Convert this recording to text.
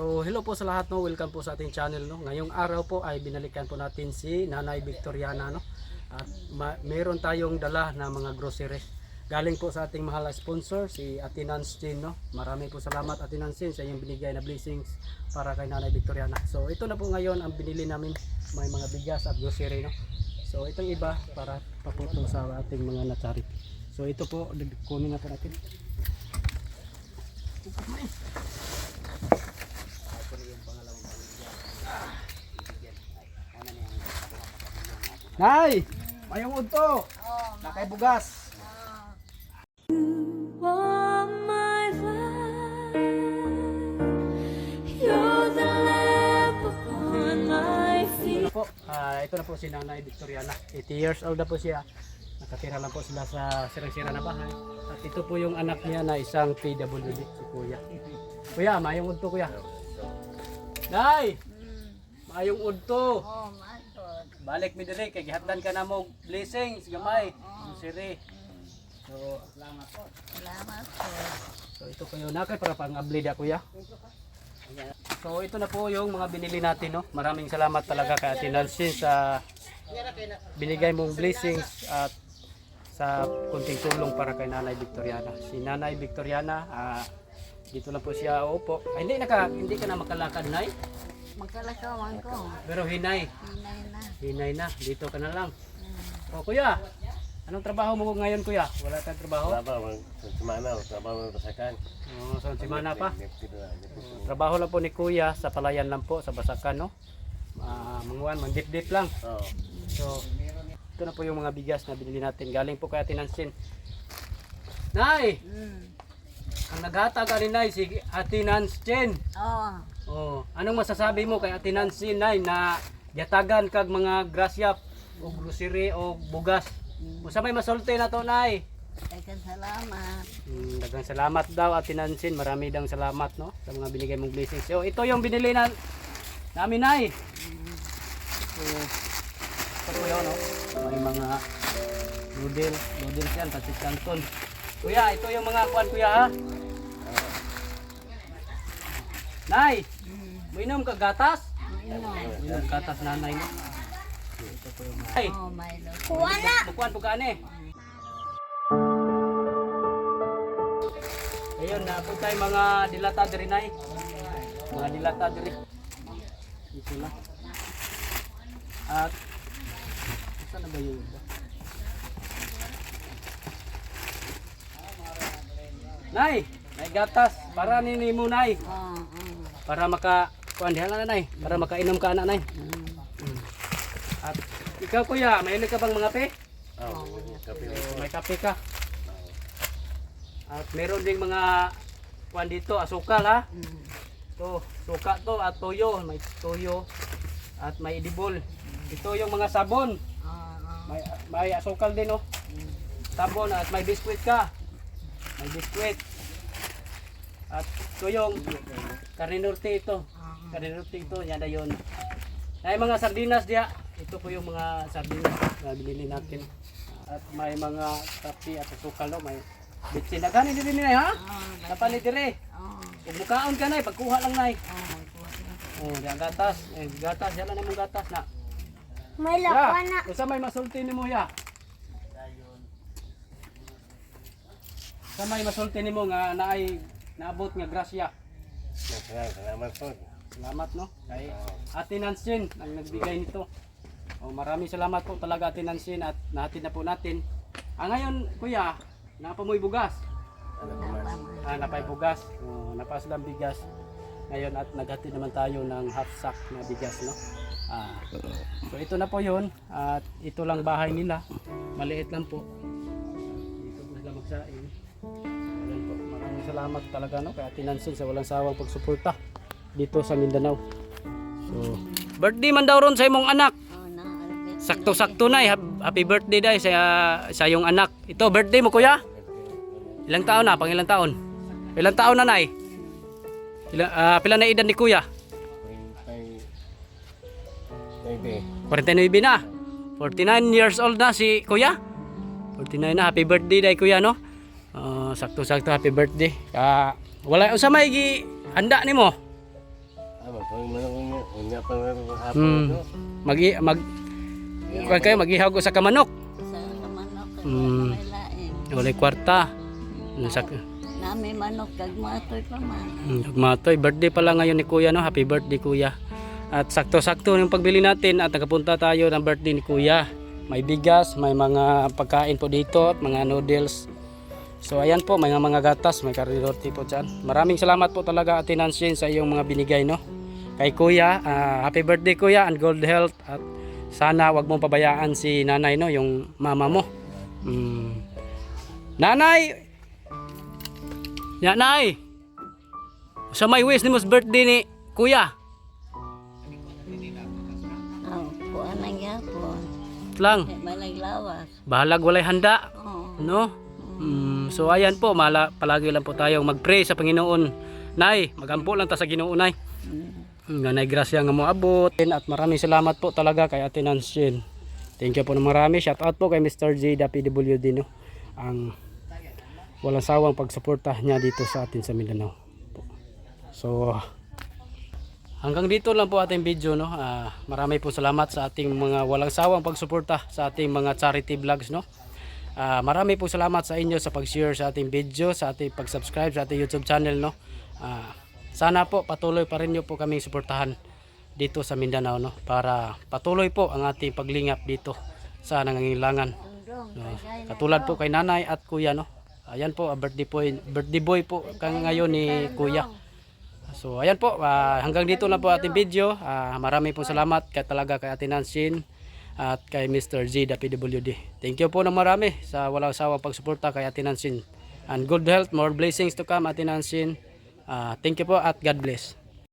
So hello po sa lahat, no. Welcome po sa ating channel, no. Ngayong araw po ay binalikan po natin si Nanay Victoriana, no. At meron tayong dala na mga groceries. Galing po sa ating mahal na sponsor si Ate Nancy, no. Marami po salamat Ate Nancy sa iyong binigay na blessings para kay Nanay Victoriana. So ito na po ngayon ang binili namin, may mga bigas at grocery, no. So itong iba para paputo sa ating mga na-charity. So ito po, kunin na po natin. Nay! Mayong udto! Nakay bugas! Ito na po si Nanay Victoriana. 80 years old na po siya. Nakatira lang po sila sa sirang-sira na bahay. At ito po yung anak niya na isang PWD, si Kuya. Kuya, mayong udto kuya. Nay! Mayong udto! Balik mi dire kay gihatdan ka na mo blessings gamay. Siri. So, salamat po. Salamat po. So ito po yun nakay para pang-upload ako kuya. So ito na po yung mga binili natin, no. Maraming salamat talaga kay Ate Nancy sa binigay mong blessings at sa kunting tulong para kay Nanay Victoriana. Si Nanay Victoriana, dito lang po siya upo. Ay, hindi ka na makalakad, Nay. Magkalakawan ko. Pero hinay. Hinay na. Hinay na, dito ka na lang. O kuya, anong trabaho mo ngayon kuya? Wala kang trabaho? Trabaho ng Basakan. Sa simana pa? Trabaho lang po ni kuya sa palayan lang po, sa Basakan, no? Manguan, mandip-dip lang. Oo. So, ito na po yung mga bigas na binili natin. Galing po kay Ate Nancy. Nay! Ang naghatag ni Nay, si Ate Nancy. Oo. Oh, anong masasabi mo kay Ate Nancy, Nay, na yatagan kag mga grasya o grocery o bugas? Usa may masulti na to, Nay. Daghang salamat. Daghang salamat daw Ate Nancy, marami dang salamat, no, sa mga binigay mong blessings. So ito yung binili na namin, Nay. So ito po yun, no? May mga noodles yan, pasit canton. Kuya, ito yung mga kuwan kuya, ha. Nay, mainom ka gatas? Mainom gatas nanay, no? Ito po yung mga. Ay, Oh, Milo. bukuan po ka, ane. Ayun, napunta tayo mga dilata diri, Nay. Mga dilata diri. Ito lang. At, saan na ba yung iba? Nay, may gatas. Para nini mo, Nay. Para kuan diha na, Nay. Para makainom ka na, Nay. At ikaw kuya, mahilig ka bang mga kape? Oo. Kape. May kape ka. At meron ding mga kuan dito, asukal, ha. To, suka to at toyo, may toyo at may edibol. Ito yung mga sabon. May asukal din, oh. Sabon at may biskwit ka. May biskwit. At ito yung karinurte ito. Karinurte ito, yan na yun. May mga sardinas diya. Ito po yung mga sardinas na binili natin. At may mga kape at asukal, no. May bitsin. Nagani din nila, ha? Napalit dire. Kung mukaon ka, Nay, pagkuha lang, Nay. Oh, yan gatas. Gatas, yan lang yung gatas na. May Ya, lakwa na. usa may masulti nimo ya. Sa may masulti nimo nga naay naabot nga grasya. Salamat po. Salamat, no. Kay Ate Nancy ang nagbigay nito. Oh, maraming salamat po talaga Ate Nancy at nahatid na po natin. Ngayon, kuya, napamoy bugas. Napay bugas. Oh, napaslang bigas. Ngayon at naghatid naman tayo ng half sack na bigas, no. So ito na po yun. At ito lang bahay nila. Maliit lang po. Dito po sila magsaing. Ayan po. Maraming salamat talaga, no, kay Ate Nancy sa walang sawang pagsuporta dito sa Mindanao. So, birthday man daw ron sa imong anak. Sakto-sakto na, happy birthday dai sa iyong anak. Ito birthday mo kuya? Ilang taon na? Pang ilang taon? Ilang taon na, Nay? Pila na edad ni kuya? 49 na. 49 years old na si kuya. 49 na, happy birthday dai kuya, no. Sakto-sakto happy birthday. Wala usa may handa nimo. Unya pa meron hapon. Hmm. Kuan kayo mag-ihaw ko sa kamanok. Sa manok, Mm. may lain. Walay kwarta. Sa Nami manok, kagmatoy pa man. Matoy, birthday pala ngayon ni Kuya, no? Happy birthday Kuya. At sakto-sakto yung pagbili natin at nakapunta tayo ng birthday ni Kuya. May bigas, may mga pagkain po dito at mga noodles. So ayan po, may mga gatas, may kariroti po dyan. Maraming salamat po talaga Ate Nancy sa iyong mga binigay, no? Kay Kuya, happy birthday Kuya and good health. At sana wag mong pabayaan si nanay, no? Yung mama mo. Nanay! Nanay! Sa may wish ni mo's birthday ni Kuya. Oh, kuha nang yapon. Lang, Malang lawas. bahalag walay handa, Oh. no? So ayan po, palagi lang po tayong mag-pray sa Panginoon. Nay, magampo lang ta sa Ginoo, Nay. Nanay grasya nga mo abot. At maraming salamat po talaga kay Ate Nancy. Thank you po ng marami. Shout out po kay Mr. J da PWD, no? Ang walang sawang pagsuporta niya dito sa atin sa Mindanao. So hanggang dito lang po ating video, no. Marami po salamat sa ating mga walang sawang pagsuporta sa ating mga charity vlogs, no. Marami po salamat sa inyo sa pag-share sa ating video, sa ating pag-subscribe sa ating YouTube channel, no. Sana po patuloy pa rin niyo po kaming suportahan dito sa Mindanao, no, para patuloy po ang ating paglingap dito sa nangangailangan. Katulad po kay Nanay at Kuya, no. Ayan po, birthday boy po ngayon ni Kuya. So ayan po, hanggang dito lang po ating video. Marami pong salamat talaga kay Ate Nancy at kay Mr. Z da PWD. Thank you po ng marami sa walang sawang pagsuporta kay Ate Nancy. And good health, more blessings to come Ate Nancy. Thank you po at God bless.